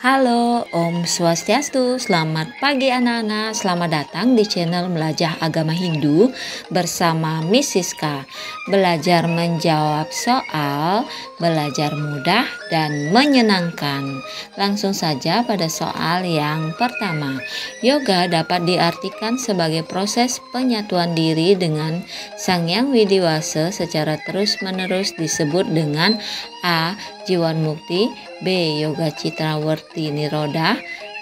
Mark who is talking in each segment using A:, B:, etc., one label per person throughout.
A: Halo, Om Swastiastu. Selamat pagi anak-anak. Selamat datang di channel Melajah Agama Hindu bersama Miss Siska. Belajar menjawab soal, belajar mudah dan menyenangkan. Langsung saja pada soal yang pertama. Yoga dapat diartikan sebagai proses penyatuan diri dengan Sang Yang Widiwasa secara terus-menerus disebut dengan A. Jiwan Mukti, B. Yoga Citra Werti Niroda,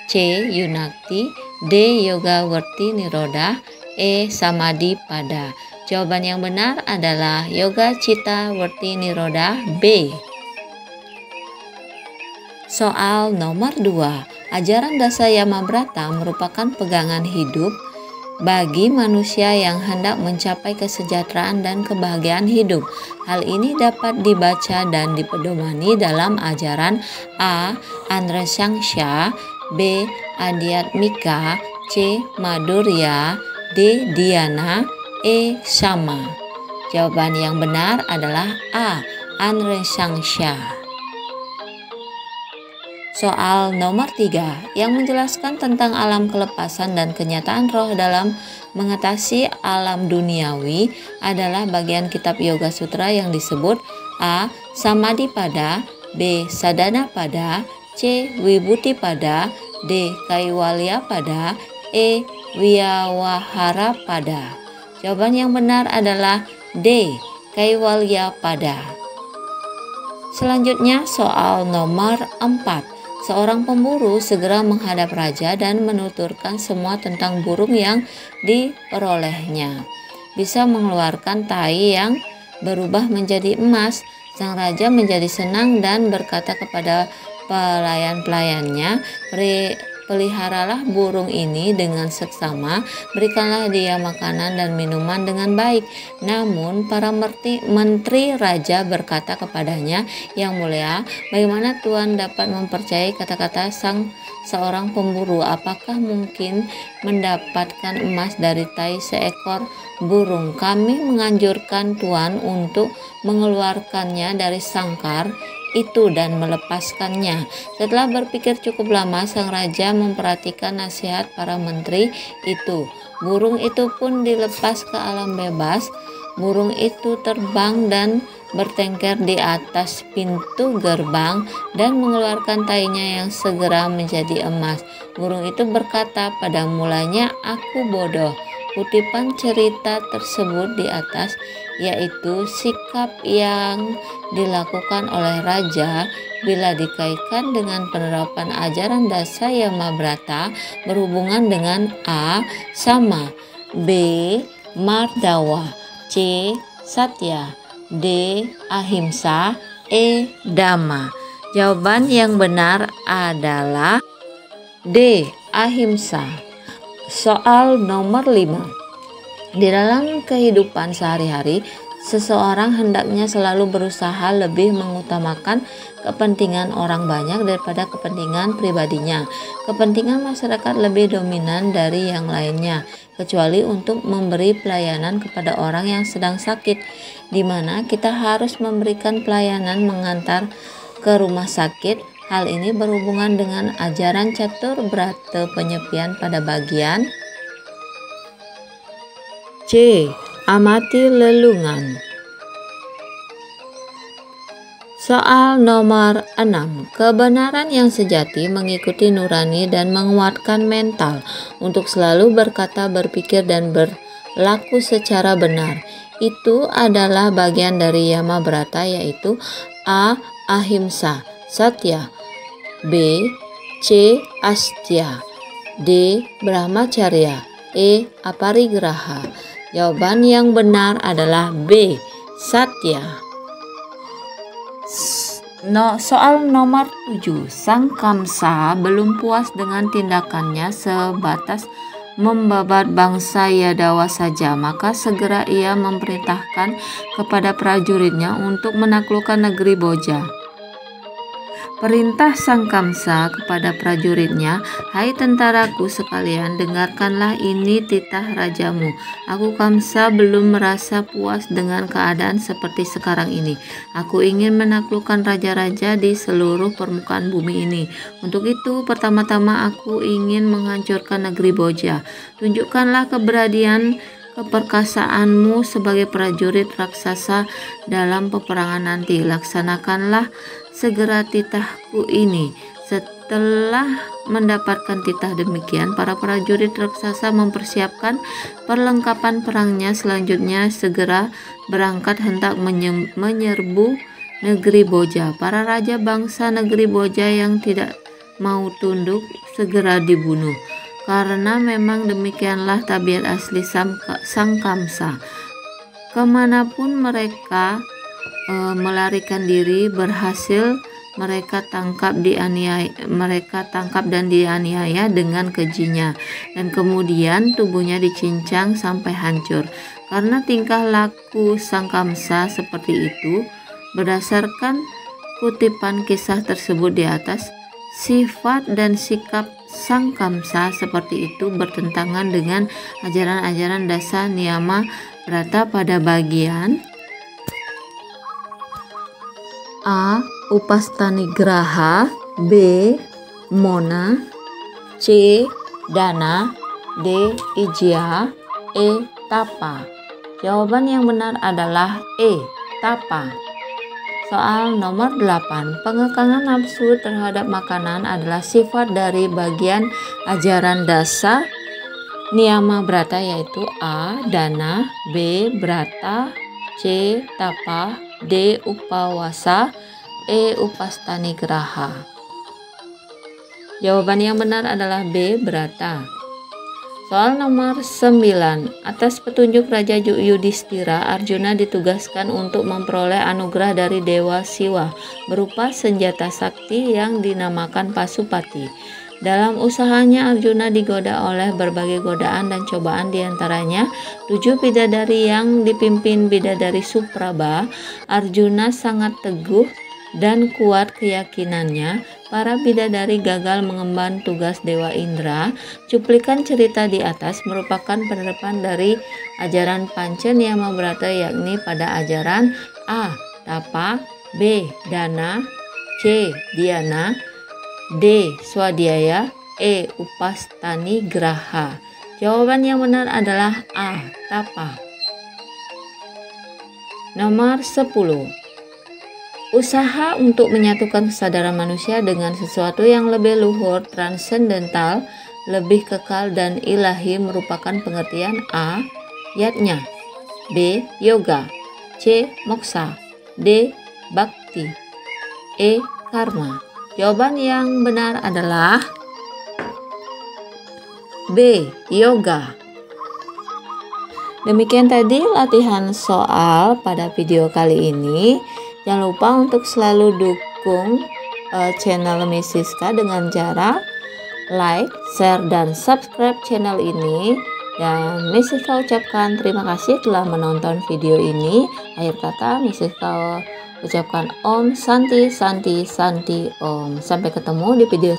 A: C. Yunakti, D. Yoga Werti Niroda, E. Samadhi Pada. Jawaban yang benar adalah Yoga Citra Werti Niroda, B. Soal nomor 2. Ajaran Dasa Yamabrata merupakan pegangan hidup bagi manusia yang hendak mencapai kesejahteraan dan kebahagiaan hidup. Hal ini dapat dibaca dan dipedomani dalam ajaran A. Andrasangsya, B. Adhyatmika, C. Madhurya, D. Dhyana, E. Sama. Jawaban yang benar adalah A. Andrasangsya. Soal nomor 3 yang menjelaskan tentang alam kelepasan dan kenyataan roh dalam mengatasi alam duniawi adalah bagian kitab Yoga Sutra yang disebut A. Samadhi Pada, B. Sadhana Pada, C. Vibhuti Pada, D. Kaivalya Pada, E. Vyavahara Pada. Jawaban yang benar adalah D. Kaivalya Pada. Selanjutnya soal nomor 4. Seorang pemburu segera menghadap raja dan menuturkan semua tentang burung yang diperolehnya. Bisa mengeluarkan tai yang berubah menjadi emas. Sang raja menjadi senang dan berkata kepada pelayan-pelayannya, peliharalah burung ini dengan seksama, berikanlah dia makanan dan minuman dengan baik. Namun para menteri raja berkata kepadanya, Yang mulia, bagaimana Tuan dapat mempercayai kata-kata seorang pemburu? Apakah mungkin mendapatkan emas dari tai seekor burung? Kami menganjurkan Tuan untuk mengeluarkannya dari sangkar itu dan melepaskannya. Setelah berpikir cukup lama, sang raja memperhatikan nasihat para menteri itu. Burung itu pun dilepas ke alam bebas. Burung itu terbang dan bertengker di atas pintu gerbang dan mengeluarkan tainya yang segera menjadi emas. Burung itu berkata, pada mulanya aku bodoh. Kutipan cerita tersebut di atas yaitu sikap yang dilakukan oleh raja bila dikaitkan dengan penerapan ajaran Dasa Yamabrata berhubungan dengan A. Sama, B. Mardawa, C. Satya, D. Ahimsa, E. Dhamma. Jawaban yang benar adalah D. Ahimsa. Soal nomor 5. Di dalam kehidupan sehari-hari, seseorang hendaknya selalu berusaha lebih mengutamakan kepentingan orang banyak daripada kepentingan pribadinya. Kepentingan masyarakat lebih dominan dari yang lainnya, kecuali untuk memberi pelayanan kepada orang yang sedang sakit, di mana kita harus memberikan pelayanan mengantar ke rumah sakit. Hal ini berhubungan dengan ajaran Catur Brata Penyepian pada bagian C. Amati lelungan. Soal nomor 6. Kebenaran yang sejati mengikuti nurani dan menguatkan mental untuk selalu berkata, berpikir, dan berlaku secara benar. Itu adalah bagian dari Yamabrata, yaitu A. Ahimsa, Satya, B. C. Astya, D. Brahmacharya, E. Aparigraha. Jawaban yang benar adalah B. Satya. Soal nomor 7. Sang Kamsa belum puas dengan tindakannya sebatas membabat bangsa Yadawa saja, maka segera ia memerintahkan kepada prajuritnya untuk menaklukkan negeri Boja. Perintah Sang Kamsa kepada prajuritnya, "Hai tentaraku sekalian, dengarkanlah ini titah rajamu. Aku Kamsa belum merasa puas dengan keadaan seperti sekarang ini. Aku ingin menaklukkan raja-raja di seluruh permukaan bumi ini. Untuk itu, pertama-tama aku ingin menghancurkan negeri Boja. Tunjukkanlah keperkasaanmu sebagai prajurit raksasa dalam peperangan nanti. Laksanakanlah segera titahku ini." Setelah mendapatkan titah demikian, para prajurit raksasa mempersiapkan perlengkapan perangnya. Selanjutnya segera berangkat hendak menyerbu negeri Boja. Para raja bangsa negeri Boja yang tidak mau tunduk segera dibunuh, karena memang demikianlah tabiat asli Sang Kamsa. Kemanapun mereka melarikan diri, berhasil mereka tangkap dan dianiaya dengan kejinya, dan kemudian tubuhnya dicincang sampai hancur. Karena tingkah laku Sang Kamsa seperti itu, berdasarkan kutipan kisah tersebut di atas, sifat dan sikap Sang Kamsa seperti itu bertentangan dengan ajaran-ajaran Dasa Niyama Brata pada bagian A. Upastanigraha, B. Mona, C. Dana, D. Ijya, E. Tapa. Jawaban yang benar adalah E. Tapa. Soal nomor 8. Pengekangan nafsu terhadap makanan adalah sifat dari bagian ajaran Dasa Niyama Brata, yaitu A. Dana, B. Brata, C. Tapa, D. Upawasa, E. Upastanigraha. Jawaban yang benar adalah B. Brata. Soal nomor 9. Atas petunjuk Raja Yudhistira, Arjuna ditugaskan untuk memperoleh anugerah dari Dewa Siwa berupa senjata sakti yang dinamakan Pasupati. Dalam usahanya, Arjuna digoda oleh berbagai godaan dan cobaan, diantaranya 7 bidadari yang dipimpin Bidadari Supraba. Arjuna sangat teguh dan kuat keyakinannya. Para bidadari gagal mengemban tugas Dewa Indra. Cuplikan cerita di atas merupakan penerapan dari ajaran Panca Niyama Brata, yakni pada ajaran A. Tapa, B. Dana, C. Dhyana, D. Swadhyaya, E. Upastanigraha. Jawaban yang benar adalah A. Tapa. Nomor 10. Usaha untuk menyatukan kesadaran manusia dengan sesuatu yang lebih luhur, transendental, lebih kekal dan ilahi merupakan pengertian A. Yatnya, B. Yoga, C. Moksa, D. Bhakti, E. Karma. Jawaban yang benar adalah B. Yoga. Demikian tadi latihan soal pada video kali ini. Jangan lupa untuk selalu dukung channel Miss Siska dengan cara like, share, dan subscribe channel ini. Dan Miss Siska ucapkan terima kasih telah menonton video ini. Akhir kata Miss Siska ucapkan Om Santi Santi Santi Om. Sampai ketemu di video